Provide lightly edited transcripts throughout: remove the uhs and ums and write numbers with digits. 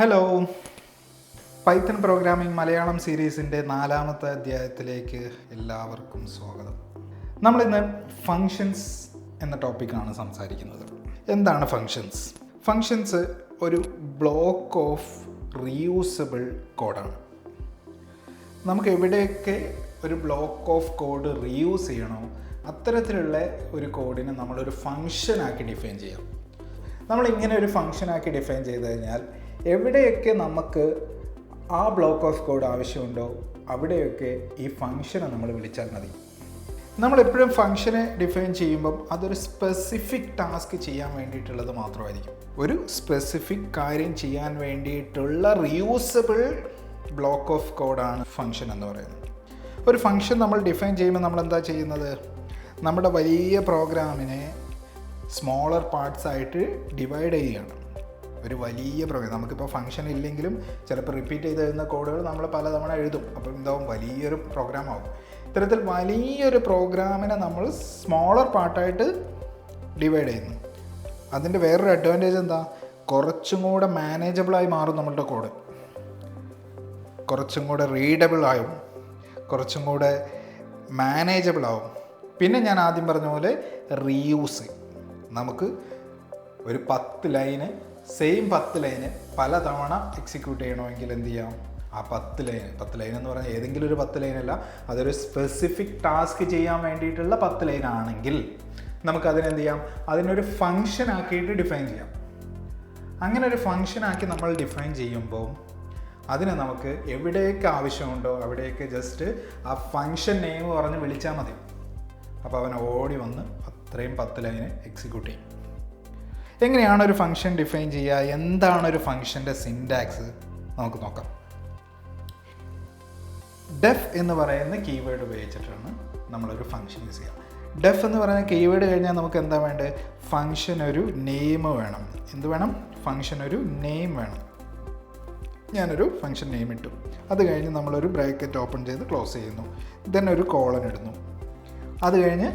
Hello, Python programming Malayalam സീരീസിൻ്റെ 4ാമത്തെ അധ്യായത്തിലേക്ക് എല്ലാവർക്കും സ്വാഗതം. നമ്മളിന്ന് ഫങ്ഷൻസ് എന്ന ടോപ്പിക്കാണ് സംസാരിക്കുന്നത്. എന്താണ് ഫങ്ഷൻസ്? ഫങ്ഷൻസ് ഒരു ബ്ലോക്ക് ഓഫ് റീയൂസബിൾ കോഡാണ്. നമുക്ക് എവിടെയൊക്കെ ഒരു ബ്ലോക്ക് ഓഫ് കോഡ് റീയൂസ് ചെയ്യണോ അത്തരത്തിലുള്ള ഒരു കോഡിനെ നമ്മളൊരു ഫങ്ഷനാക്കി ഡിഫൈൻ ചെയ്യാം. നമ്മളിങ്ങനെ ഒരു ഫങ്ഷനാക്കി ഡിഫൈൻ ചെയ്ത് കഴിഞ്ഞാൽ എവിടെയൊക്കെ നമുക്ക് ആ ബ്ലോക്ക് ഓഫ് കോഡ് ആവശ്യമുണ്ടോ അവിടെയൊക്കെ ഈ ഫങ്ഷനെ നമ്മൾ വിളിച്ചാൽ മതി. നമ്മളെപ്പോഴും ഫങ്ഷനെ ഡിഫൈൻ ചെയ്യുമ്പം അതൊരു സ്പെസിഫിക് ടാസ്ക് ചെയ്യാൻ വേണ്ടിയിട്ടുള്ളത് മാത്രമായിരിക്കും. ഒരു സ്പെസിഫിക് കാര്യം ചെയ്യാൻ വേണ്ടിയിട്ടുള്ള റീയൂസബിൾ ബ്ലോക്ക് ഓഫ് കോഡാണ് ഫങ്ഷൻ എന്ന് പറയുന്നത്. ഒരു ഫങ്ഷൻ നമ്മൾ ഡിഫൈൻ ചെയ്യുമ്പോൾ നമ്മൾ എന്താ ചെയ്യുന്നത്? നമ്മുടെ വലിയ പ്രോഗ്രാമിനെ സ്മോളർ പാർട്സ് ആയിട്ട് ഡിവൈഡ് ചെയ്യുകയാണ്. ഒരു വലിയ പ്രോഗ്രാം നമുക്കിപ്പോൾ ഫങ്ഷൻ ഇല്ലെങ്കിലും ചിലപ്പോൾ റിപ്പീറ്റ് ചെയ്ത് തരുന്ന കോഡുകൾ നമ്മൾ പലതവണ എഴുതും. അപ്പോൾ എന്താവും? വലിയൊരു പ്രോഗ്രാം ആവും. ഇത്തരത്തിൽ വലിയൊരു പ്രോഗ്രാമിനെ നമ്മൾ സ്മോളർ പാർട്ടായിട്ട് ഡിവൈഡ് ചെയ്യുന്നു. അതിൻ്റെ വേറൊരു അഡ്വാൻറ്റേജ് എന്താ? കുറച്ചും കൂടെ മാനേജബിളായി മാറും നമ്മളുടെ കോഡ്. കുറച്ചും കൂടെ റീഡബിൾ ആവും, കുറച്ചും കൂടെ മാനേജബിൾ ആവും. പിന്നെ ഞാൻ ആദ്യം പറഞ്ഞ പോലെ റീയൂസ്, നമുക്ക് ഒരു 10 ലൈന് സെയിം 10 ലൈന് പലതവണ എക്സിക്യൂട്ട് ചെയ്യണമെങ്കിൽ എന്ത് ചെയ്യാം? ആ 10 ലൈൻ എന്ന് പറഞ്ഞാൽ ഏതെങ്കിലും ഒരു 10 ലൈനല്ല, അതൊരു സ്പെസിഫിക് ടാസ്ക് ചെയ്യാൻ വേണ്ടിയിട്ടുള്ള 10 ലൈൻ ആണെങ്കിൽ നമുക്കതിനെന്ത് ചെയ്യാം? അതിനൊരു ഫങ്ഷൻ ആക്കിയിട്ട് ഡിഫൈൻ ചെയ്യാം. അങ്ങനെ ഒരു ഫങ്ഷനാക്കി നമ്മൾ ഡിഫൈൻ ചെയ്യുമ്പോൾ അതിനെ നമുക്ക് എവിടെയൊക്കെ ആവശ്യമുണ്ടോ അവിടെയൊക്കെ ജസ്റ്റ് ആ ഫങ്ഷൻ നെയിം പറഞ്ഞ് വിളിച്ചാൽ മതി. അപ്പോൾ അവൻ ഓടി വന്ന് അത്രയും 10 ലൈന് എക്സിക്യൂട്ട് ചെയ്യും. എങ്ങനെയാണ് ഒരു ഫങ്ഷൻ ഡിഫൈൻ ചെയ്യുക? എന്താണ് ഒരു ഫങ്ഷൻ്റെ സിൻടാക്സ്? നമുക്ക് നോക്കാം. ഡെഫ് എന്ന് പറയുന്ന കീവേഡ് ഉപയോഗിച്ചിട്ടാണ് നമ്മളൊരു ഫങ്ഷൻ യൂസ് ചെയ്യുക. ഡെഫ് എന്ന് പറയുന്ന കീവേഡ് കഴിഞ്ഞാൽ നമുക്ക് എന്താ വേണ്ടത്? ഫങ്ഷൻ ഒരു നെയിം വേണം. എന്ത് വേണം? ഫങ്ഷൻ ഒരു നെയിം വേണം. ഞാനൊരു ഫങ്ഷൻ നെയിം ഇട്ടു. അത് കഴിഞ്ഞ് നമ്മളൊരു ബ്രാക്കറ്റ് ഓപ്പൺ ചെയ്ത് ക്ലോസ് ചെയ്യുന്നു. ദെൻ ഒരു കോളൻ ഇടുന്നു. അത് കഴിഞ്ഞ്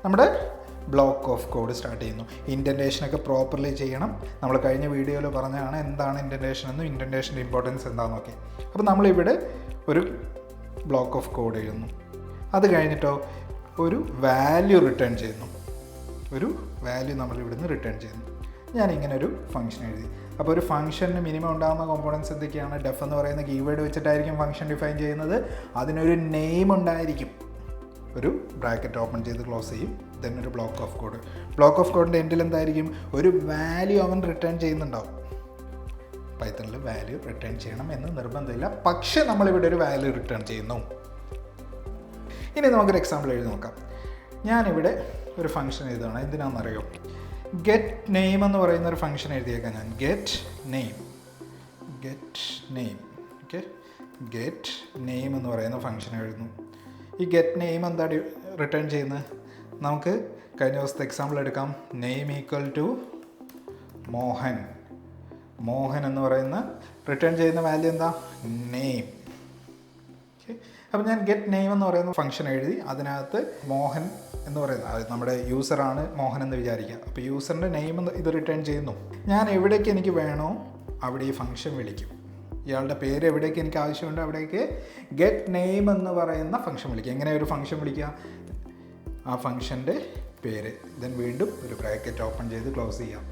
നമ്മുടെ ബ്ലോക്ക് ഓഫ് കോഡ് സ്റ്റാർട്ട് ചെയ്യുന്നു. ഇൻഡൻറ്റേഷനൊക്കെ പ്രോപ്പർലി ചെയ്യണം. നമ്മൾ കഴിഞ്ഞ വീഡിയോയിൽ പറഞ്ഞതാണ് എന്താണ് ഇൻഡൻറ്റേഷൻ എന്നും ഇൻഡൻറ്റേഷൻ്റെ ഇമ്പോർട്ടൻസ് എന്താണെന്നൊക്കെ. അപ്പോൾ നമ്മളിവിടെ ഒരു ബ്ലോക്ക് ഓഫ് കോഡ് എഴുതുന്നു. അത് കഴിഞ്ഞിട്ടോ ഒരു വാല്യൂ റിട്ടേൺ ചെയ്യുന്നു. ഒരു വാല്യൂ നമ്മൾ ഇവിടുന്ന് റിട്ടേൺ ചെയ്യുന്നു. ഞാനിങ്ങനെ ഒരു ഫംഗ്ഷൻ എഴുതി. അപ്പോൾ ഒരു ഫംഗ്ഷന് മിനിമം ഉണ്ടാകുന്ന കോമ്പോണൻസ് എന്തൊക്കെയാണ്? ഡെഫ് എന്ന് പറയുന്ന കീവേഡ് വെച്ചിട്ടായിരിക്കും ഫംഗ്ഷൻ ഡിഫൈൻ ചെയ്യുന്നത്. അതിനൊരു നെയിം ഉണ്ടായിരിക്കും. ഒരു ബ്രാക്കറ്റ് ഓപ്പൺ ചെയ്ത് ക്ലോസ് ചെയ്യും. ദെൻ ഒരു block of code. Block of കോഡിൻ്റെ എൻഡിൽ എന്തായിരിക്കും? ഒരു വാല്യൂ അവൻ റിട്ടേൺ ചെയ്യുന്നുണ്ടാവും. പൈത്തണിൽ വാല്യൂ റിട്ടേൺ ചെയ്യണം എന്ന് നിർബന്ധമില്ല, പക്ഷേ നമ്മളിവിടെ ഒരു വാല്യൂ റിട്ടേൺ ചെയ്യുന്നു. ഇനി നമുക്കൊരു എക്സാമ്പിൾ എഴുതി നോക്കാം. ഞാനിവിടെ ഒരു ഫംഗ്ഷൻ എഴുതുകയാണ്. എന്തിനാണെന്നറിയോ? ഗെറ്റ് നെയിം എന്ന് പറയുന്ന ഒരു ഫംഗ്ഷൻ എഴുതിയേക്കാം ഞാൻ. Get name okay. Get name എന്ന് പറയുന്ന ഫംഗ്ഷൻ എഴുതുന്നു. ഈ ഗെറ്റ് നെയിം എന്താ റിട്ടേൺ ചെയ്യുന്നത്? നമുക്ക് കഴിഞ്ഞ ദിവസത്തെ എക്സാമ്പിൾ എടുക്കാം. Name equal to Mohan. Mohan എന്ന് പറയുന്ന റിട്ടേൺ ചെയ്യുന്ന വാല്യൂ എന്താ? നെയിം. ഓക്കെ. അപ്പോൾ ഞാൻ ഗെറ്റ് നെയിം എന്ന് പറയുന്ന ഫംഗ്ഷൻ എഴുതി. അതിനകത്ത് മോഹൻ എന്ന് പറയുന്നത് നമ്മുടെ യൂസറാണ് മോഹൻ എന്ന് വിചാരിക്കുക. അപ്പോൾ യൂസറിൻ്റെ നെയിം ഇത് റിട്ടേൺ ചെയ്യുന്നു. ഞാൻ എവിടേക്ക് എനിക്ക് വേണോ അവിടെ ഈ ഫംഗ്ഷൻ വിളിക്കും. ഇയാളുടെ പേര് എവിടേക്ക് എനിക്ക് ആവശ്യമുണ്ട് അവിടേക്ക് ഗെറ്റ് നെയിം എന്ന് പറയുന്ന ഫംഗ്ഷൻ വിളിക്കുക. എങ്ങനെ ഒരു ഫംഗ്ഷൻ വിളിക്കുക? ആ ഫംഗ്ഷൻ്റെ പേര്. ദെൻ വീണ്ടും ഒരു ബ്രാക്കറ്റ് ഓപ്പൺ ചെയ്ത് ക്ലോസ് ചെയ്യാം.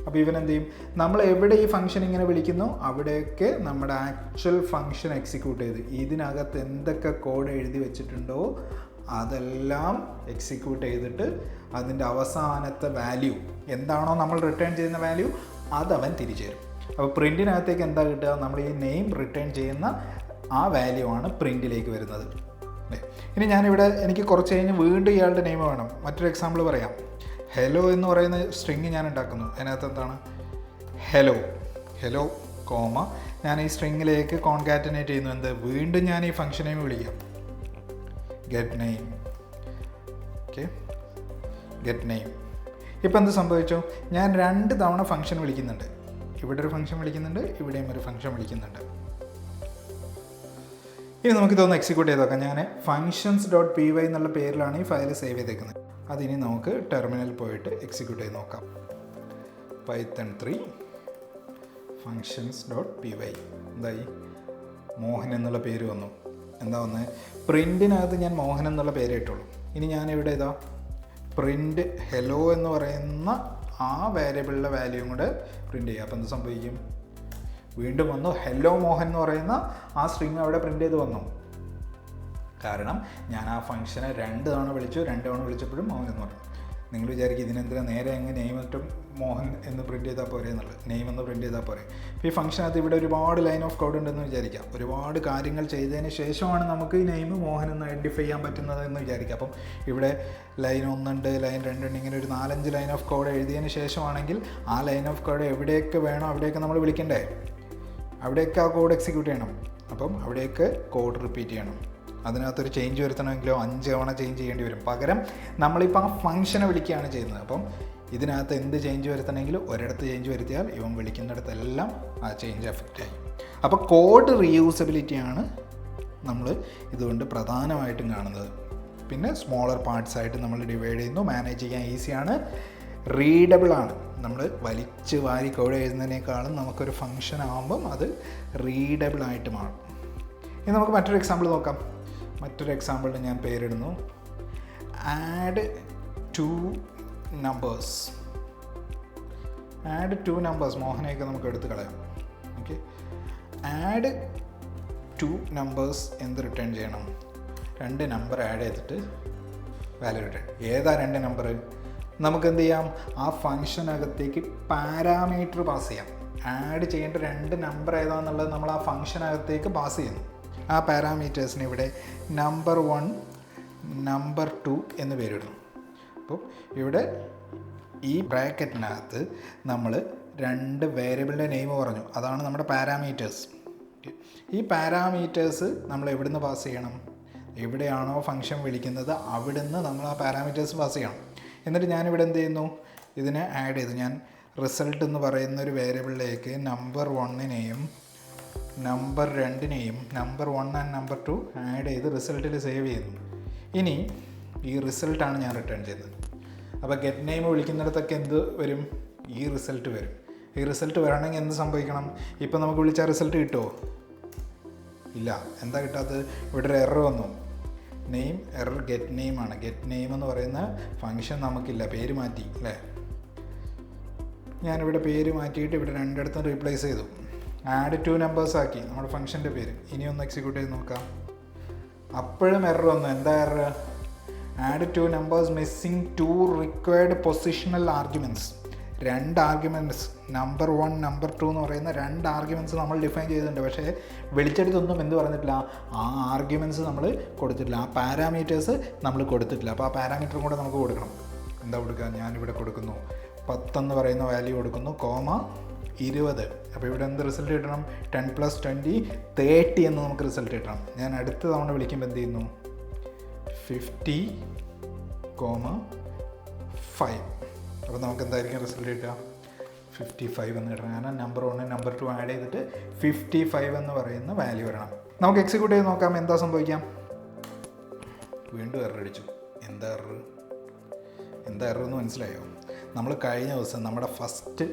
അപ്പോൾ ഇവനെന്ത് ചെയ്യും? നമ്മൾ എവിടെ ഈ ഫംഗ്ഷൻ ഇങ്ങനെ വിളിക്കുന്നു അവിടെയൊക്കെ നമ്മുടെ ആക്ച്വൽ ഫംഗ്ഷൻ എക്സിക്യൂട്ട് ചെയ്ത് ഇതിനകത്ത് എന്തൊക്കെ കോഡ് എഴുതി വെച്ചിട്ടുണ്ടോ അതെല്ലാം എക്സിക്യൂട്ട് ചെയ്തിട്ട് അതിൻ്റെ അവസാനത്തെ വാല്യൂ എന്താണോ നമ്മൾ റിട്ടേൺ ചെയ്യുന്ന വാല്യൂ അതവൻ തിരിച്ചു തരും. അപ്പോൾ പ്രിൻറ്റിനകത്തേക്ക് എന്താ കിട്ടുക? നമ്മൾ ഈ നെയിം റിട്ടേൺ ചെയ്യുന്ന ആ വാല്യൂ ആണ് പ്രിൻറ്റിലേക്ക് വരുന്നത്. ഇനി ഞാനിവിടെ എനിക്ക് കുറച്ച് കഴിഞ്ഞ് വീണ്ടും ഇയാളുടെ നെയിം വേണം. മറ്റൊരു എക്സാമ്പിൾ പറയാം. ഹെലോ എന്ന് പറയുന്ന സ്ട്രിങ് ഞാൻ ഉണ്ടാക്കുന്നു. അതിനകത്ത് എന്താണ്? ഹെലോ കോമ ഞാൻ ഈ സ്ട്രിങ്ങിലേക്ക് കോൺകാറ്റനേറ്റ് ചെയ്യുന്നു. എന്ത്? വീണ്ടും ഞാൻ ഈ ഫംഗ്ഷൻ നെയിം വിളിക്കാം. Get name. Okay. Get name. ഇപ്പോൾ എന്ത് സംഭവിച്ചു? ഞാൻ 2 തവണ ഫംഗ്ഷൻ വിളിക്കുന്നുണ്ട്. ഇവിടെ ഒരു ഫംഗ്ഷൻ വിളിക്കുന്നുണ്ട്, ഇവിടെയും ഒരു ഫംഗ്ഷൻ വിളിക്കുന്നുണ്ട്. ഇനി നമുക്കിതൊന്ന് എക്സിക്യൂട്ട് ചെയ്ത് നോക്കാം. ഞാൻ functions.py എന്നുള്ള പേരിലാണ് ഈ ഫയൽ സേവ് ചെയ്തേക്കുന്നത്. അതിനി നമുക്ക് ടെർമിനൽ പോയിട്ട് എക്സിക്യൂട്ട് ചെയ്ത് നോക്കാം. Python 3 functions.py എന്തായി, മോഹൻ എന്നുള്ള പേര് വന്നു. എന്താ വന്നത്, പ്രിൻറ്റിനകത്ത് ഞാൻ മോഹൻ എന്നുള്ള പേര് ഇട്ടുള്ളൂ. ഇനി ഞാനിവിടെ ഇതാ പ്രിൻറ്റ് ഹെലോ എന്ന് പറയുന്ന ആ വേരിയബിളിലെ വാല്യൂയും കൂടെ പ്രിൻറ്റ് ചെയ്യുക. അപ്പോൾ എന്ത് സംഭവിക്കും, വീണ്ടും വന്നു ഹെലോ മോഹൻ എന്ന് പറയുന്ന ആ സ്ട്രിങ് അവിടെ പ്രിൻറ്റ് ചെയ്ത് വന്നു. കാരണം ഞാൻ ആ ഫംഗ്ഷനെ 2 തവണ വിളിച്ചപ്പോഴും മോഹൻ എന്ന് പറഞ്ഞു. നിങ്ങൾ വിചാരിക്കും ഇതിനെന്തിനാ നേരെ അങ്ങ് നെയിം ഇട്ടും മോഹൻ എന്ന് പ്രിൻറ്റ് ചെയ്താൽ പോരെ എന്നുള്ളത്, നെയിം എന്ന് പ്രിൻറ്റ് ചെയ്താൽ പോരെ. ഇപ്പോൾ ഈ ഫംഗ്ഷനകത്ത് ഇവിടെ ഒരുപാട് ലൈൻ ഓഫ് കോഡ് ഉണ്ടെന്ന് വിചാരിക്കാം. ഒരുപാട് കാര്യങ്ങൾ ചെയ്തതിന് ശേഷമാണ് നമുക്ക് ഈ നെയിം മോഹൻ എന്ന് ഐഡൻറ്റിഫൈ ചെയ്യാൻ പറ്റുന്നത് എന്ന് വിചാരിക്കാം. അപ്പം ഇവിടെ ലൈൻ 1 ഉണ്ട്, ലൈൻ 2 ഉണ്ട്, ഇങ്ങനെ ഒരു 4-5 ലൈൻ ഓഫ് കോഡ് എഴുതിയതിന് ശേഷമാണെങ്കിൽ ആ ലൈൻ ഓഫ് കോഡ് എവിടെയൊക്കെ വേണോ അവിടെയൊക്കെ നമ്മൾ വിളിക്കണ്ടേ, അവിടെയൊക്കെ ആ കോഡ് എക്സിക്യൂട്ട് ചെയ്യണം. അപ്പം അവിടെയൊക്കെ കോഡ് റിപ്പീറ്റ് ചെയ്യണം. അതിനകത്തൊരു ചേഞ്ച് വരുത്തണമെങ്കിലോ 5 തവണ ചേഞ്ച് ചെയ്യേണ്ടി വരും. പകരം നമ്മളിപ്പോൾ ആ ഫംഗ്ഷനെ വിളിക്കുകയാണ് ചെയ്യുന്നത്. അപ്പം ഇതിനകത്ത് എന്ത് ചേഞ്ച് വരുത്തണമെങ്കിലും ഒരിടത്ത് ചേഞ്ച് വരുത്തിയാൽ ഇവൻ വിളിക്കുന്നിടത്തെല്ലാം ആ ചേഞ്ച് എഫക്റ്റ് ആയി. അപ്പോൾ കോഡ് റീയൂസബിലിറ്റിയാണ് നമ്മൾ ഇതുകൊണ്ട് പ്രധാനമായിട്ടും കാണുന്നത്. പിന്നെ സ്മോളർ പാർട്സ് ആയിട്ട് നമ്മൾ ഡിവൈഡ് ചെയ്യുന്നു, മാനേജ് ചെയ്യാൻ ഈസിയാണ്, റീഡബിളാണ്. നമ്മൾ വലിച്ച് വാരി കോഡ് എഴുതുന്നതിനേക്കാളും നമുക്കൊരു ഫംഗ്ഷൻ ആകുമ്പം അത് റീഡബിളായിട്ട് മാറും. ഇനി നമുക്ക് മറ്റൊരു എക്സാമ്പിൾ നോക്കാം. മറ്റൊരു എക്സാമ്പിളിന് ഞാൻ പേരിടുന്നു ആഡ് 2 numbers. ആഡ് 2 numbers, മോഹനെയൊക്കെ നമുക്ക് എടുത്ത് കളയാം. ഓക്കെ, ആഡ് 2 numbers എന്ത് റിട്ടേൺ ചെയ്യണം, 2 നമ്പർ ആഡ് ചെയ്തിട്ട് വാല്യൂ റിട്ടേൺ. ഏതാ 2 നമ്പർ, നമുക്ക് എന്ത് ചെയ്യാം, ആ ഫംഗ്ഷനകത്തേക്ക് പാരാമീറ്റർ പാസ് ചെയ്യാം. ആഡ് ചെയ്യേണ്ട 2 നമ്പർ ഏതാണെന്നുള്ളത് നമ്മൾ ആ ഫംഗ്ഷനകത്തേക്ക് പാസ് ചെയ്യുന്നു. ആ പാരാമീറ്റേഴ്സിന് ഇവിടെ നമ്പർ 1 നമ്പർ 2 എന്ന് പേരിടുന്നു. അപ്പോൾ ഇവിടെ ഈ ബ്രാക്കറ്റിനകത്ത് നമ്മൾ 2 വേരിയബിളിൻ്റെ നെയിം പറഞ്ഞു, അതാണ് നമ്മുടെ പാരാമീറ്റേഴ്സ്. ഈ പാരാമീറ്റേഴ്സ് നമ്മൾ എവിടുന്ന് പാസ് ചെയ്യണം, എവിടെയാണോ ഫംഗ്ഷൻ വിളിക്കുന്നത് അവിടുന്ന് നമ്മൾ ആ പാരാമീറ്റേഴ്സ് പാസ് ചെയ്യണം. എന്നിട്ട് ഞാനിവിടെ എന്ത് ചെയ്യുന്നു, ഇതിനെ ആഡ് ചെയ്തു. ഞാൻ റിസൾട്ട് എന്ന് പറയുന്നൊരു വേരിയബിളിലേക്ക് നമ്പർ 1നെയും നമ്പർ 2നെയും നമ്പർ 1 ആൻഡ് നമ്പർ 2 ആഡ് ചെയ്ത് റിസൾട്ടിൽ സേവ് ചെയ്യുന്നു. ഇനി ഈ റിസൾട്ടാണ് ഞാൻ റിട്ടേൺ ചെയ്യുന്നത്. അപ്പോൾ ഗെറ്റ് നെയിം വിളിക്കുന്നിടത്തൊക്കെ എന്ത് വരും, ഈ റിസൾട്ട് വരും. ഈ റിസൾട്ട് വരണമെങ്കിൽ എന്ത് സംഭവിക്കണം, ഇപ്പോൾ നമുക്ക് വിളിച്ച റിസൾട്ട് കിട്ടുമോ, ഇല്ല. എന്താ കിട്ടാത്തത്, ഇവിടെ ഒരു എറർ വന്നു. നെയിം എറർ ഗെറ്റ് നെയിമാണ്. ഗെറ്റ് നെയിം എന്ന് പറയുന്ന ഫംഗ്ഷൻ നമുക്കില്ല, പേര് മാറ്റി അല്ലേ. ഞാനിവിടെ പേര് മാറ്റിയിട്ട് ഇവിടെ 2 റീപ്ലേസ് ചെയ്തു. ആഡ് 2 numbers ആക്കി നമ്മുടെ ഫംഗ്ഷൻ്റെ പേര്. ഇനി ഒന്ന് എക്സിക്യൂട്ട് ചെയ്ത് നോക്കാം. അപ്പോഴും എറർ വന്നു. എന്താ error, add 2 numbers missing 2 required positional arguments. 2 arguments number 1 number 2 എന്ന് പറയുന്ന 2 ആർഗ്യുമെൻറ്റ്സ് നമ്മൾ ഡിഫൈൻ ചെയ്തിട്ടുണ്ട്. പക്ഷേ വിളിച്ചെടുത്തൊന്നും എന്ത് പറഞ്ഞിട്ടില്ല, ആ ആർഗ്യുമെൻറ്റ്സ് നമ്മൾ കൊടുത്തിട്ടില്ല, ആ പാരാമീറ്റേഴ്സ് നമ്മൾ കൊടുത്തിട്ടില്ല. അപ്പോൾ ആ പാരാമീറ്ററും കൂടെ നമുക്ക് കൊടുക്കണം. എന്താ കൊടുക്കുക, ഞാനിവിടെ കൊടുക്കുന്നു 10 എന്ന് പറയുന്ന വാല്യൂ കൊടുക്കുന്നു, കോമ 20. അപ്പോൾ ഇവിടെ എന്ത് റിസൾട്ട് കിട്ടണം, 10 + 20 30 എന്ന് നമുക്ക് റിസൾട്ട് കിട്ടണം. ഞാൻ അടുത്ത തവണ വിളിക്കുമ്പോൾ എന്ത് ചെയ്യുന്നു, 50, 5. അപ്പോൾ നമുക്ക് എന്തായിരിക്കും റിസൾട്ട് കിട്ടുക, 55 എന്ന് കിട്ടണം. കാരണം നമ്പർ 1 നമ്പർ 2 ആഡ് ചെയ്തിട്ട് 55 എന്ന് പറയുന്ന വാല്യൂ വരണം. നമുക്ക് എക്സിക്യൂട്ട് ചെയ്ത് നോക്കാം എന്താ സംഭവിക്കാം. വീണ്ടും എറർ അടിച്ചു. എന്താ എറർ എന്ന് മനസ്സിലായോ? നമ്മൾ കഴിഞ്ഞ ദിവസം നമ്മുടെ ഫസ്റ്റ്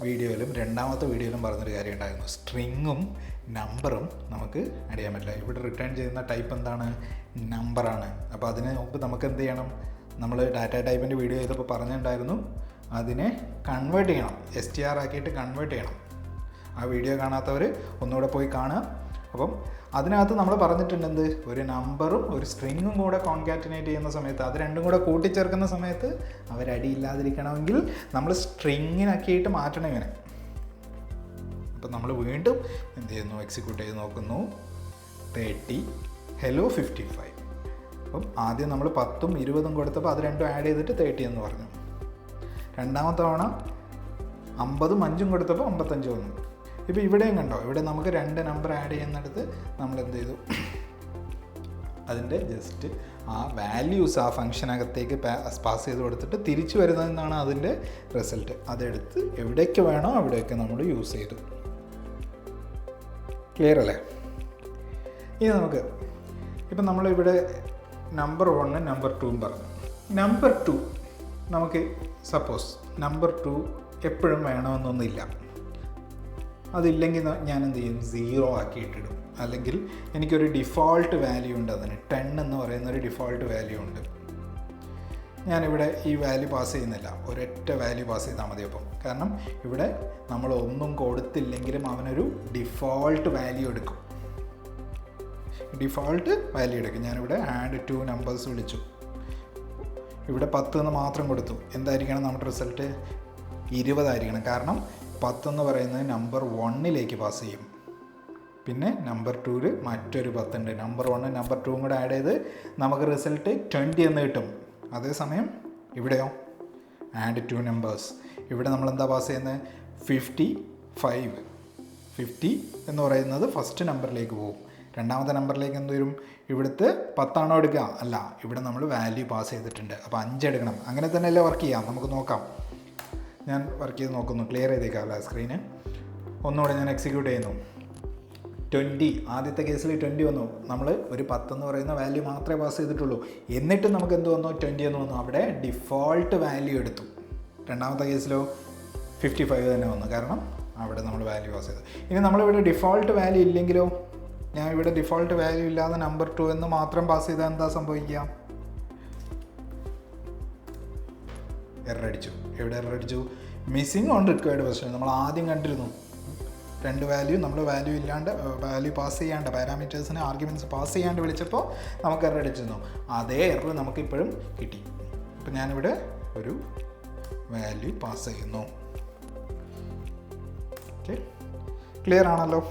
വീഡിയോയിലും 2ാമത്തെ വീഡിയോയിലും പറഞ്ഞൊരു കാര്യം ഉണ്ടായിരുന്നു, സ്ട്രിങ്ങും നമ്പറും നമുക്ക് ആഡ് ചെയ്യാൻ പറ്റില്ല. ഇവിടെ റിട്ടേൺ ചെയ്യുന്ന ടൈപ്പ് എന്താണ്, നമ്പറാണ്. അപ്പോൾ അതിന് മുമ്പ് നമുക്ക് എന്ത് ചെയ്യണം, നമ്മൾ ഡാറ്റ ടൈപ്പിൻ്റെ വീഡിയോ ചെയ്തപ്പോൾ പറഞ്ഞിട്ടുണ്ടായിരുന്നു, അതിനെ കൺവേർട്ട് ചെയ്യണം, STR ആക്കിയിട്ട് കൺവേർട്ട് ചെയ്യണം. ആ വീഡിയോ കാണാത്തവർ ഒന്നുകൂടെ പോയി കാണുക. അപ്പം അതിനകത്ത് നമ്മൾ പറഞ്ഞിട്ടുണ്ട് എന്ത്, ഒരു നമ്പറും ഒരു സ്ട്രിങ്ങും കൂടെ കോൺകാറ്റിനേറ്റ് ചെയ്യുന്ന സമയത്ത്, അത് രണ്ടും കൂടെ കൂട്ടിച്ചേർക്കുന്ന സമയത്ത് അവരടിയില്ലാതിരിക്കണമെങ്കിൽ നമ്മൾ സ്ട്രിങ്ങിനാക്കിയിട്ട് മാറ്റണം ഇവനെ. അപ്പം നമ്മൾ വീണ്ടും എന്ത് ചെയ്യുന്നു, എക്സിക്യൂട്ട് ചെയ്ത് നോക്കുന്നു. 30 ഹെലോ 55. അപ്പം ആദ്യം നമ്മൾ 10ഉം 20ഉം കൊടുത്തപ്പോൾ അത് രണ്ടും ആഡ് ചെയ്തിട്ട് 30 എന്ന് പറഞ്ഞു. 2ാമത്തെ തവണ 50ഉം 5ഉം കൊടുത്തപ്പോൾ 55 വന്നു. ഇപ്പോൾ ഇവിടെയും കണ്ടോ, ഇവിടെ നമുക്ക് 2 നമ്പർ ആഡ് ചെയ്യുന്നിടത്ത് നമ്മൾ എന്ത് ചെയ്തു, അതിൻ്റെ ജസ്റ്റ് ആ വാല്യൂസ് ആ ഫംഗ്ഷനകത്തേക്ക് പാസ് ചെയ്ത് കൊടുത്തിട്ട് തിരിച്ചു വരുന്നതെന്നാണ് അതിൻ്റെ റിസൾട്ട്. അതെടുത്ത് എവിടേക്ക് വേണോ അവിടെയൊക്കെ നമ്മൾ യൂസ് ചെയ്തു. ക്ലിയർ അല്ലേ? ഇനി നമുക്ക് ഇപ്പം നമ്മളിവിടെ നമ്പർ 1 നമ്പർ 2 പറഞ്ഞു. നമ്പർ 2 നമുക്ക് സപ്പോസ് നമ്പർ 2 എപ്പോഴും വേണമെന്നൊന്നുമില്ല. അതില്ലെങ്കിൽ ഞാൻ എന്ത് ചെയ്യും, 0 ആക്കിയിട്ടിടും. അല്ലെങ്കിൽ എനിക്കൊരു ഡിഫോൾട്ട് വാല്യൂ ഉണ്ട്, അതിന് 10 എന്ന് പറയുന്ന ഒരു ഡിഫോൾട്ട് വാല്യൂ ഉണ്ട്. ഞാനിവിടെ ഈ വാല്യൂ പാസ് ചെയ്യുന്നില്ല, ഒരൊറ്റ വാല്യൂ പാസ് ചെയ്താൽ മതി. അപ്പം കാരണം ഇവിടെ നമ്മൾ ഒന്നും കൊടുത്തില്ലെങ്കിലും അവനൊരു ഡിഫോൾട്ട് വാല്യൂ എടുക്കും. ഞാനിവിടെ ആഡ് 2 നമ്പേഴ്സ് വിളിച്ചു, ഇവിടെ 10 എന്ന് മാത്രം കൊടുത്തു. എന്തായിരിക്കണം നമ്മുടെ റിസൾട്ട്? 20 ആയിരിക്കണം. കാരണം 10 എന്ന് പറയുന്നത് നമ്പർ 1ലേക്ക് പാസ് ചെയ്യും. പിന്നെ നമ്പർ 2 മറ്റൊരു 10 ഉണ്ട്. നമ്പർ 1 നമ്പർ 2 കൂടെ ആഡ് ചെയ്ത് നമുക്ക് റിസൾട്ട് 20 എന്ന് കിട്ടും. അതേസമയം ഇവിടെയോ ആഡ് 2 നമ്പേഴ്സ്, ഇവിടെ നമ്മൾ എന്താ പാസ് ചെയ്യുന്നത്? 55. 50 എന്ന് പറയുന്നത് ഫസ്റ്റ് നമ്പറിലേക്ക് പോകും. രണ്ടാമത്തെ നമ്പറിലേക്ക് എന്ത് വരും? ഇവിടുത്തെ 10 ആണോ എടുക്കുക? അല്ല, ഇവിടെ നമ്മൾ വാല്യൂ പാസ് ചെയ്തിട്ടുണ്ട്. അപ്പോൾ 5 എടുക്കണം. അങ്ങനെ തന്നെയല്ലേ വർക്ക് ചെയ്യാം. നമുക്ക് നോക്കാം. ഞാൻ വർക്ക് ചെയ്ത് നോക്കുന്നു. ക്ലിയർ ചെയ്തേക്കാം അല്ല സ്ക്രീന്. ഒന്നുകൂടെ ഞാൻ എക്സിക്യൂട്ട് ചെയ്യുന്നു. 20, ആദ്യത്തെ കേസിൽ 20 വന്നു. നമ്മൾ ഒരു 10 എന്ന് പറയുന്ന വാല്യൂ മാത്രമേ പാസ് ചെയ്തിട്ടുള്ളൂ. എന്നിട്ട് നമുക്ക് എന്ത് വന്നു? 20 എന്ന് വന്നു. അവിടെ ഡിഫോൾട്ട് വാല്യൂ എടുത്തു. രണ്ടാമത്തെ കേസിലോ 55 തന്നെ വന്നു. കാരണം അവിടെ നമ്മൾ വാല്യൂ പാസ് ചെയ്തു. ഇനി നമ്മളിവിടെ ഡിഫോൾട്ട് വാല്യൂ ഇല്ലെങ്കിലോ? ഞാൻ ഇവിടെ ഡിഫോൾട്ട് വാല്യൂ ഇല്ലാതെ നമ്പർ 2 എന്ന് മാത്രം പാസ് ചെയ്താൽ എന്താ സംഭവിക്കുക? എറർ അടിച്ചു. എവിടെ എറർ അടിച്ചു? Missing on required position. നമ്മൾ ആദ്യം കണ്ടിരുന്നു 2 വാല്യൂ നമ്മൾ വാല്യൂ പാസ് ചെയ്യാണ്ട്, പാരാമീറ്റേഴ്സിന് ആർഗ്യുമെൻറ്റ്സ് പാസ് ചെയ്യാണ്ട് വിളിച്ചപ്പോൾ നമുക്ക് എറർ അടിച്ചിരുന്നു. അതേ എറർ നമുക്കിപ്പോഴും കിട്ടി. അപ്പം ഞാനിവിടെ ഒരു വാല്യൂ പാസ് ചെയ്യുന്നു. ഓക്കെ, ക്ലിയർ ആണല്ലോ?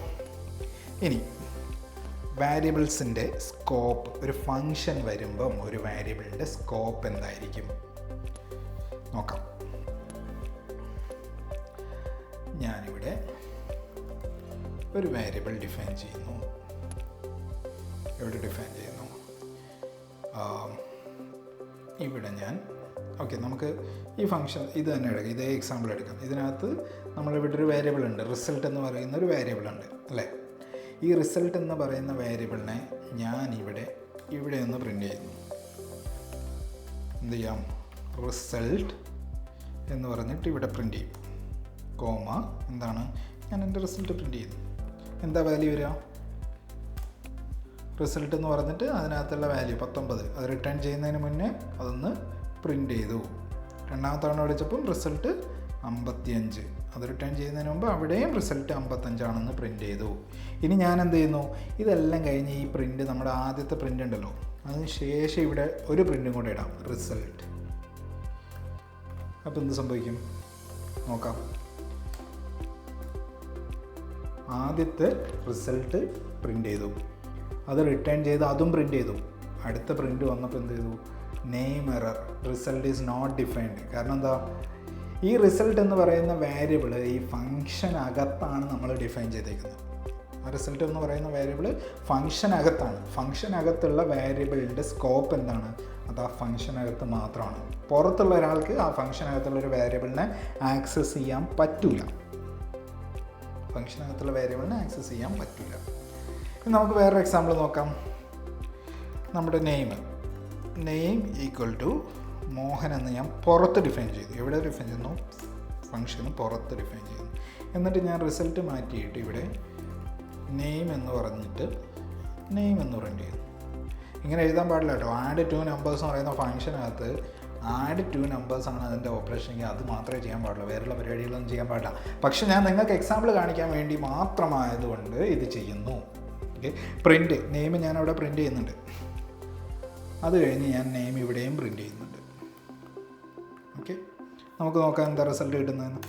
ഇനി വാരിയബിൾസിൻ്റെ സ്കോപ്പ്, ഒരു ഫങ്ഷൻ വരുമ്പം ഒരു വാരിയബിളിൻ്റെ സ്കോപ്പ് എന്തായിരിക്കും നോക്കാം. ഞാനിവിടെ ഒരു വാരിയബിൾ ഡിഫൈൻ ചെയ്യുന്നു. ഇവിടെ ഞാൻ നമുക്ക് ഈ ഫംഗ്ഷൻ ഇത് തന്നെ എടുക്കാം. ഇതേ എക്സാമ്പിൾ എടുക്കാം. ഇതിനകത്ത് നമ്മളിവിടെ ഒരു വേരിയബിൾ ഉണ്ട്, റിസൾട്ട് എന്ന് പറയുന്ന ഒരു വേരിയബിൾ ഉണ്ട് അല്ലേ? ഈ റിസൾട്ട് എന്ന് പറയുന്ന വേരിയബിളിനെ ഞാൻ ഇവിടെ ഒന്ന് പ്രിൻ്റ് ചെയ്യുന്നു. എന്ത് ചെയ്യാം? റിസൾട്ട് എന്ന് പറഞ്ഞിട്ട് ഇവിടെ പ്രിൻ്റ് ചെയ്യും. കോമ എന്താണ്? ഞാൻ എൻ്റെ റിസൾട്ട് പ്രിൻ്റ് ചെയ്യുന്നു. എന്താ വാല്യൂ വരിക? റിസൾട്ട് എന്ന് പറഞ്ഞിട്ട് അതിനകത്തുള്ള വാല്യൂ 19. അത് റിട്ടേൺ ചെയ്യുന്നതിന് മുന്നേ അതൊന്ന് പ്രിൻ്റ് ചെയ്തു. രണ്ടാമത്തെ തവണ വിളിച്ചപ്പം റിസൾട്ട് 55. അത് റിട്ടേൺ ചെയ്യുന്നതിന് മുമ്പ് അവിടെയും റിസൾട്ട് 55 ആണെന്ന് പ്രിൻ്റ് ചെയ്തു. ഇനി ഞാൻ എന്ത് ചെയ്യുന്നു? ഇതെല്ലാം കഴിഞ്ഞ് ഈ പ്രിൻ്റ്, നമ്മുടെ ആദ്യത്തെ പ്രിൻ്റ് ഉണ്ടല്ലോ, അതിന് ശേഷം ഇവിടെ ഒരു പ്രിൻ്റും കൂടെ ഇടാം, റിസൾട്ട്. അപ്പോൾ എന്ത് സംഭവിക്കും നോക്കാം. ആദ്യത്തെ റിസൾട്ട് പ്രിൻ്റ് ചെയ്തു, അത് റിട്ടേൺ ചെയ്ത് അതും പ്രിൻ്റ് ചെയ്തു. അടുത്ത പ്രിൻ്റ് വന്നപ്പോൾ എന്ത് ചെയ്തു? Name error, result is not defined. കാരണം എന്താ? ഈ റിസൾട്ട് എന്ന് പറയുന്ന വേരിയബിൾ ഈ ഫംഗ്ഷൻ അകത്താണ് നമ്മൾ ഡിഫൈൻ ചെയ്തേക്കുന്നത്. ആ റിസൾട്ട് എന്ന് പറയുന്ന വേരിയബിൾ ഫംഗ്ഷൻ അകത്താണ്. ഫംഗ്ഷൻ അകത്തുള്ള വേരിയബിളിൻ്റെ സ്കോപ്പ് എന്താണ്? അത് ആ ഫംഗ്ഷൻ അകത്ത് മാത്രമാണ്. പുറത്തുള്ള ഒരാൾക്ക് ആ ഫംഗ്ഷൻ അകത്തുള്ളൊരു വേരിയബിളിനെ ആക്സസ് ചെയ്യാൻ പറ്റില്ല. ഫംഗ്ഷനകത്തുള്ള വേരിയബിളിനെ ആക്സസ് ചെയ്യാൻ പറ്റില്ല. ഇനി നമുക്ക് വേറൊരു എക്സാമ്പിൾ നോക്കാം. നമ്മുടെ നെയിം ഈക്വൽ ടു മോഹൻ എന്ന് ഞാൻ പുറത്ത് ഡിഫൈൻ ചെയ്തു. എവിടെ ഡിഫൈൻ ചെയ്യുന്നു? ഫംഗ്ഷന് പുറത്ത് ഡിഫൈൻ ചെയ്യുന്നു. എന്നിട്ട് ഞാൻ റിസൾട്ട് മാറ്റിയിട്ട് ഇവിടെ നെയിം എന്ന് പറഞ്ഞിട്ട് നെയിം എന്ന് പ്രിൻ്റ് ചെയ്യുന്നു. ഇങ്ങനെ എഴുതാൻ പാടില്ല കേട്ടോ. ആഡ് 2 നമ്പേഴ്സ് എന്ന് പറയുന്ന ഫംഗ്ഷനകത്ത് ആഡ് 2 നമ്പേഴ്സാണ് അതിൻ്റെ ഓപ്പറേഷനെങ്കിൽ അത് മാത്രമേ ചെയ്യാൻ പാടുള്ളൂ. വേറെയുള്ള പരിപാടികളൊന്നും ചെയ്യാൻ പാടില്ല. പക്ഷേ ഞാൻ നിങ്ങൾക്ക് എക്സാമ്പിൾ കാണിക്കാൻ വേണ്ടി മാത്രമായതുകൊണ്ട് ഇത് ചെയ്യുന്നു. ഓക്കെ, പ്രിൻ്റ് നെയിം ഞാൻ അവിടെ പ്രിൻ്റ് ചെയ്യുന്നുണ്ട്. അത് കഴിഞ്ഞ് ഞാൻ നെയിം ഇവിടെയും പ്രിൻ്റ് ചെയ്യുന്നുണ്ട്. ഓക്കെ, നമുക്ക് നോക്കാം എന്താ റിസൾട്ട് കിട്ടുന്നതെന്ന്.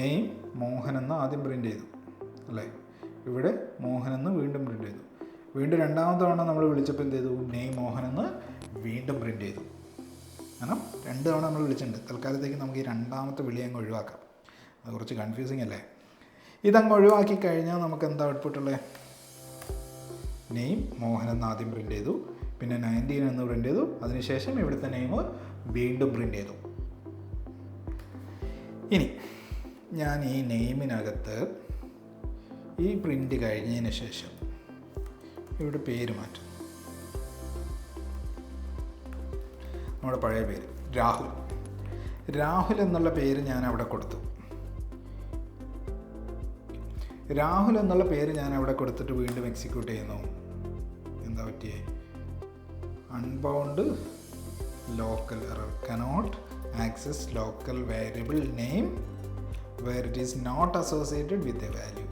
നെയിം മോഹനെന്ന് ആദ്യം പ്രിൻ്റ് ചെയ്തു അല്ലേ? ഇവിടെ മോഹനെന്ന് വീണ്ടും പ്രിൻ്റ് ചെയ്തു. വീണ്ടും രണ്ടാമത്തെ തവണ നമ്മൾ വിളിച്ചപ്പോൾ എന്ത് ചെയ്തു? നെയിം മോഹനെന്ന് വീണ്ടും പ്രിൻ്റ് ചെയ്തു. കാരണം 2 തവണ നമ്മൾ വിളിച്ചിട്ടുണ്ട്. തൽക്കാലത്തേക്ക് നമുക്ക് ഈ രണ്ടാമത്തെ വിളി അങ്ങ് ഒഴിവാക്കാം. അത് കുറച്ച് കൺഫ്യൂസിങ് അല്ലേ? ഇതങ്ങ് ഒഴിവാക്കി കഴിഞ്ഞാൽ നമുക്ക് എന്താ ഔട്ട്പുട്ടുള്ളത്? നെയിം മോഹനെന്ന് ആദ്യം പ്രിൻ്റ് ചെയ്തു, പിന്നെ 19 എന്ന് പ്രിൻ്റ് ചെയ്തു. അതിനുശേഷം ഇവിടുത്തെ നെയിം വീണ്ടും പ്രിൻ്റ് ചെയ്തു. ഇനി ഞാൻ ഈ നെയിമിനകത്ത് ഈ പ്രിൻ്റ് കഴിഞ്ഞതിന് ശേഷം ഇവിടെ പേര് മാറ്റും. നമ്മുടെ പഴയ പേര് രാഹുൽ എന്നുള്ള പേര് ഞാൻ അവിടെ കൊടുത്തു. രാഹുൽ എന്നുള്ള പേര് ഞാൻ അവിടെ കൊടുത്തിട്ട് വീണ്ടും എക്സിക്യൂട്ട് ചെയ്യുന്നു. എന്താ പറ്റിയേ? Unbound local error, cannot access local variable name where it is not associated with a value.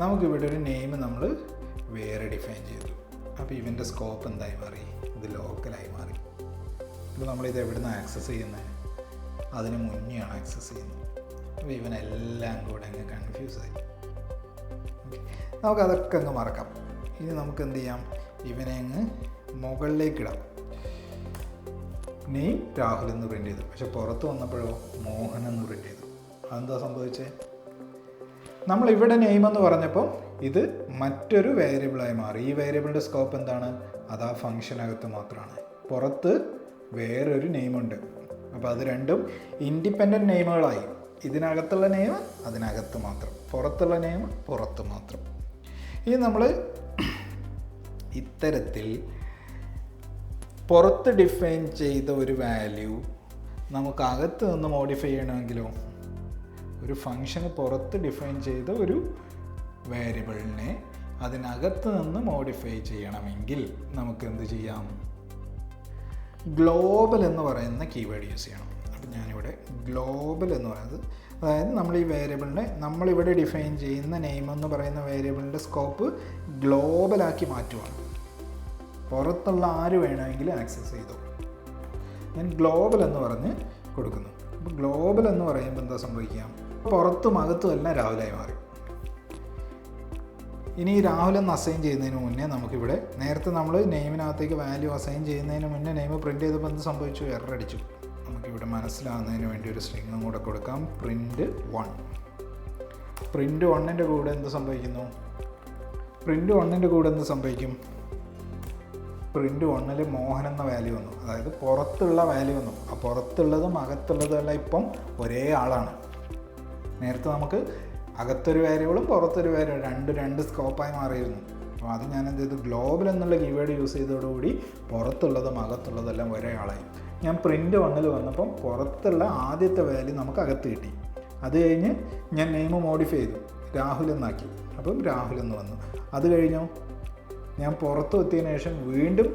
നമുക്കിവിടെ ഒരു നെയിം നമ്മൾ വേറെ ഡിഫൈൻ ചെയ്തു. അപ്പോൾ ഇവൻ്റെ സ്കോപ്പ് എന്തായി മാറി? ഇത് ലോക്കലായി മാറി. അപ്പോൾ നമ്മളിത് എവിടെ നിന്ന് ആക്സസ് ചെയ്യുന്നത്? അതിന് മുന്നെയാണ് ആക്സസ് ചെയ്യുന്നത്. അപ്പോൾ ഇവനെല്ലാം കൂടെ അങ്ങ് കൺഫ്യൂസായി. നമുക്കതൊക്കെ അങ്ങ് മറക്കാം. ഇനി നമുക്ക് എന്ത് ചെയ്യാം? ഇവനെ അങ്ങ് മുകളിലേക്കിടാം. നെയിം രാഹുൽ എന്ന് പ്രിൻ്റ് ചെയ്തു. പക്ഷെ പുറത്ത് വന്നപ്പോഴോ മോഹൻ എന്ന് പ്രിൻ്റ് ചെയ്തു. അതെന്താ സംഭവിച്ചത്? നമ്മളിവിടെ നെയിം എന്ന് പറഞ്ഞപ്പോൾ ഇത് മറ്റൊരു വേരിയബിളായി മാറി. ഈ വേരിയബിളിൻ്റെ സ്കോപ്പ് എന്താണ്? അത് ആ ഫംഗ്ഷനകത്ത് മാത്രമാണ്. പുറത്ത് വേറൊരു നെയിമുണ്ട്. അപ്പോൾ അത് രണ്ടും ഇൻഡിപെൻഡൻറ്റ് നെയിമുകളായി. ഇതിനകത്തുള്ള നെയിം അതിനകത്ത് മാത്രം, പുറത്തുള്ള നെയിം പുറത്ത് മാത്രം. ഇനി നമ്മൾ ഇത്തരത്തിൽ പുറത്ത് ഡിഫൈൻ ചെയ്ത ഒരു വാല്യൂ നമുക്ക് അകത്ത് നിന്ന് മോഡിഫൈ ചെയ്യണമെങ്കിലോ, ഒരു ഫംഗ്ഷന് പുറത്ത് ഡിഫൈൻ ചെയ്ത ഒരു വേരിയബിളിനെ അതിനകത്ത് നിന്ന് മോഡിഫൈ ചെയ്യണമെങ്കിൽ നമുക്ക് എന്ത് ചെയ്യാം? ഗ്ലോബൽ എന്ന് പറയുന്ന കീവേഡ് യൂസ് ചെയ്യണം. അപ്പം ഞാനിവിടെ ഗ്ലോബൽ എന്ന് പറയുന്നത്, അതായത് നമ്മൾ ഈ വേരിയബിളിനെ നമ്മളിവിടെ ഡിഫൈൻ ചെയ്യുന്ന നെയിം എന്ന് പറയുന്ന വേരിയബിളിൻ്റെ സ്കോപ്പ് ഗ്ലോബലാക്കി മാറ്റുവാണ്. പുറത്തുള്ള ആര് വേണമെങ്കിലും ആക്സസ് ചെയ്തു. ഞാൻ ഗ്ലോബൽ എന്ന് പറഞ്ഞ് കൊടുക്കുന്നു. അപ്പോൾ ഗ്ലോബൽ എന്ന് പറയുമ്പോൾ എന്താ സംഭവിക്കാം? പുറത്തും അകത്തും എല്ലാം രാഹുലായി മാറി. ഇനി രാഹുൽ എന്ന് അസൈൻ ചെയ്യുന്നതിന് മുന്നേ നമുക്കിവിടെ നേരത്തെ നമ്മൾ നെയിമിനകത്തേക്ക് വാല്യൂ അസൈൻ ചെയ്യുന്നതിന് മുന്നേ നെയിം പ്രിൻ്റ് ചെയ്തപ്പോൾ എന്ത് സംഭവിച്ചു? എറർ അടിച്ചു. നമുക്കിവിടെ മനസ്സിലാകുന്നതിന് വേണ്ടി ഒരു സ്ട്രിങ്ങും കൂടെ കൊടുക്കാം. പ്രിൻ്റ് 1. പ്രിൻ്റ് 1ൻ്റെ കൂടെ എന്ത് സംഭവിക്കുന്നു? പ്രിൻ്റ് 1ൻ്റെ കൂടെ എന്ത് സംഭവിക്കും? പ്രിൻ്റ് 1ൽ മോഹൻ എന്ന വാല്യൂ വന്നു. അതായത് പുറത്തുള്ള വാല്യൂ വന്നു. ആ പുറത്തുള്ളതും അകത്തുള്ളതും എല്ലാം ഇപ്പം ഒരേ ആളാണ്. നേരത്തെ നമുക്ക് അകത്തൊരു വേരിയബിളും പുറത്തൊരു വേരിയബിൾ രണ്ട് സ്കോപ്പായി മാറിയിരുന്നു. അപ്പോൾ അത് ഞാൻ എന്ത് ചെയ്തു? ഗ്ലോബൽ എന്നുള്ള കീവേഡ് യൂസ് ചെയ്തതോടുകൂടി പുറത്തുള്ളതും അകത്തുള്ളതെല്ലാം ഒരേ ആളായി. ഞാൻ പ്രിൻ്റ് 1ൽ വന്നപ്പം പുറത്തുള്ള ആദ്യത്തെ വാല്യൂ നമുക്ക് അകത്ത് കിട്ടി. അത് കഴിഞ്ഞ് ഞാൻ നെയിം മോഡിഫൈ ചെയ്തു, രാഹുൽ എന്നാക്കി. അപ്പം രാഹുൽ എന്ന് വന്നു. അത് കഴിഞ്ഞോ ഞാൻ പുറത്ത് എത്തിയതിനു ശേഷം വീണ്ടും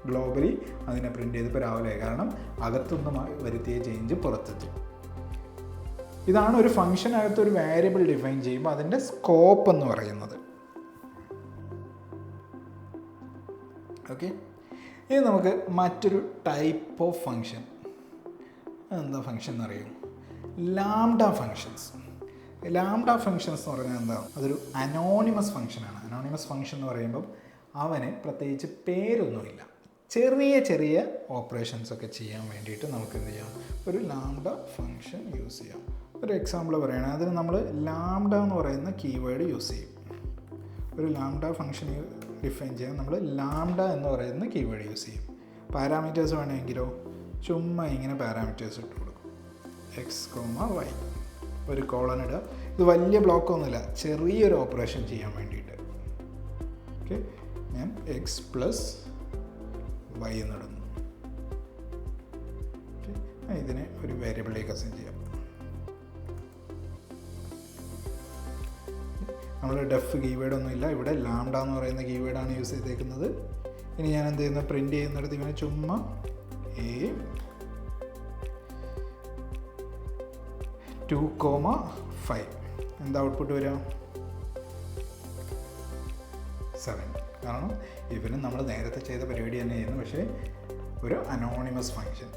ഗ്ലോബലി അതിനെ പ്രിൻ്റ് ചെയ്തപ്പോൾ രാഹുലായി. കാരണം അകത്തുനിന്ന് വരുത്തിയ ചേഞ്ച് പുറത്തെത്തി. ഇതാണ് ഒരു ഫംഗ്ഷനകത്ത് ഒരു വേരിയബിൾ ഡിഫൈൻ ചെയ്യുമ്പോൾ അതിൻ്റെ സ്കോപ്പ് എന്ന് പറയുന്നത്. ഓക്കെ, ഇനി നമുക്ക് മറ്റൊരു ടൈപ്പ് ഓഫ് ഫംഗ്ഷൻ. എന്താ ഫംഗ്ഷൻ എന്നറിയും? Lambda functions. ലാംഡ ഫങ്ഷൻസ് എന്ന് പറഞ്ഞാൽ എന്താ? അതൊരു അനോണിമസ് ഫംഗ്ഷനാണ്. അനോണിമസ് ഫംഗ്ഷൻ എന്ന് പറയുമ്പം അവന് പ്രത്യേകിച്ച് പേരൊന്നുമില്ല. ചെറിയ ചെറിയ ഓപ്പറേഷൻസ് ഒക്കെ ചെയ്യാൻ വേണ്ടിയിട്ട് നമുക്ക് എന്ത് ചെയ്യാം? ഒരു ലാംഡ ഫംഗ്ഷൻ യൂസ് ചെയ്യാം. ഒരു എക്സാമ്പിൾ പറയുകയാണെങ്കിൽ അതിന് നമ്മൾ ലാംഡ എന്ന് പറയുന്ന കീവേഡ് യൂസ് ചെയ്യും. ഒരു ലാംഡ ഫംഗ്ഷൻ ഡിഫൈൻ ചെയ്യാൻ നമ്മൾ ലാംഡ എന്ന് പറയുന്ന കീവേഡ് യൂസ് ചെയ്യും. പാരാമീറ്റേഴ്സ് വേണമെങ്കിലോ ചുമ്മാ ഇങ്ങനെ പാരാമീറ്റേഴ്സ് ഇട്ട് കൊടുക്കും. എക്സ്, വൈ, ഒരു കോളൻ ഇടുക. ഇത് വലിയ ബ്ലോക്കൊന്നുമില്ല, ചെറിയൊരു ഓപ്പറേഷൻ ചെയ്യാൻ വേണ്ടിയിട്ട്. ഓക്കെ, ഞാൻ എക്സ് പ്ലസ് വൈ എന്നിടുന്നു. ഓക്കെ, ഇതിനെ ഒരു വേരിയബിളിലേക്ക് അസൈൻ ചെയ്യാം. നമ്മൾ ഡെഫ് കീവേഡൊന്നുമില്ല, ഇവിടെ ലാംഡ എന്ന് പറയുന്ന കീവേഡാണ് യൂസ് ചെയ്തേക്കുന്നത്. ഇനി ഞാൻ എന്ത് ചെയ്യുന്നു? പ്രിൻ്റ് ചെയ്യുന്നിടത്ത് ഇവനെ ചുമ്മാ എ 2,5 എന്താ ഔട്ട്പുട്ട് വരിക? 7. കാരണം ഇവനും നമ്മൾ നേരത്തെ ചെയ്ത പരിപാടി തന്നെ ചെയ്യുന്നു, പക്ഷേ ഒരു അനോണിമസ് ഫംഗ്ഷൻ,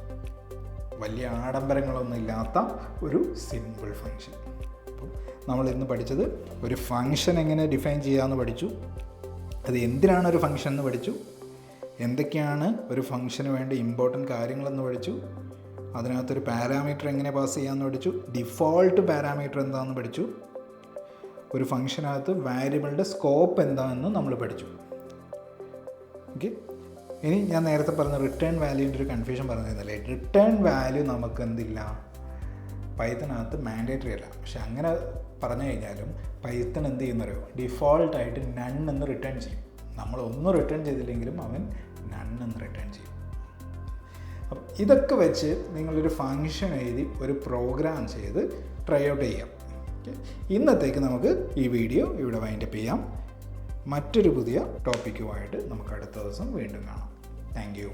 വലിയ ആഡംബരങ്ങളൊന്നും ഇല്ലാത്ത ഒരു സിമ്പിൾ ഫംഗ്ഷൻ. അപ്പോൾ നമ്മൾ ഇന്ന് പഠിച്ചത് ഒരു ഫംഗ്ഷൻ എങ്ങനെ ഡിഫൈൻ ചെയ്യാമെന്ന് പഠിച്ചു. അത് എന്തിനാണ് ഒരു ഫംഗ്ഷൻ എന്ന് പഠിച്ചു. എന്തൊക്കെയാണ് ഒരു ഫംഗ്ഷന് വേണ്ട ഇമ്പോർട്ടൻറ്റ് കാര്യങ്ങളെന്ന് പഠിച്ചു. അതിനകത്തൊരു പാരാമീറ്റർ എങ്ങനെ പാസ് ചെയ്യാമെന്ന് പഠിച്ചു. ഡിഫോൾട്ട് പാരാമീറ്റർ എന്താണെന്ന് പഠിച്ചു. ഒരു ഫംഗ്ഷനകത്ത് വാരിയബിളിൻ്റെ സ്കോപ്പ് എന്താണെന്ന് നമ്മൾ പഠിച്ചു. ഓക്കെ, ഇനി ഞാൻ നേരത്തെ പറഞ്ഞ റിട്ടേൺ വാല്യൂൻ്റെ ഒരു കൺഫ്യൂഷൻ പറഞ്ഞിരുന്നില്ലേ? റിട്ടേൺ വാല്യൂ നമുക്ക് എന്തില്ല, പൈത്തണിനകത്ത് മാൻഡേറ്ററി അല്ല. പക്ഷെ അങ്ങനെ പറഞ്ഞു കഴിഞ്ഞാലും പൈത്തൺ എന്ത് ചെയ്യുന്നറിയോ? ഡിഫോൾട്ടായിട്ട് നൺ എന്ന് റിട്ടേൺ ചെയ്യും. നമ്മളൊന്നും റിട്ടേൺ ചെയ്തില്ലെങ്കിലും അവൻ നൺ എന്ന് റിട്ടേൺ ചെയ്യും. അപ്പം ഇതൊക്കെ വെച്ച് നിങ്ങളൊരു ഫംഗ്ഷൻ എഴുതി ഒരു പ്രോഗ്രാം ചെയ്ത് ട്രൈ ഔട്ട് ചെയ്യാം. ഓക്കെ, ഇന്നത്തേക്ക് നമുക്ക് ഈ വീഡിയോ ഇവിടെ വൈൻഡപ്പ് ചെയ്യാം. മറ്റൊരു പുതിയ ടോപ്പിക്കുമായിട്ട് നമുക്ക് അടുത്ത ദിവസം വീണ്ടും കാണാം. Thank you.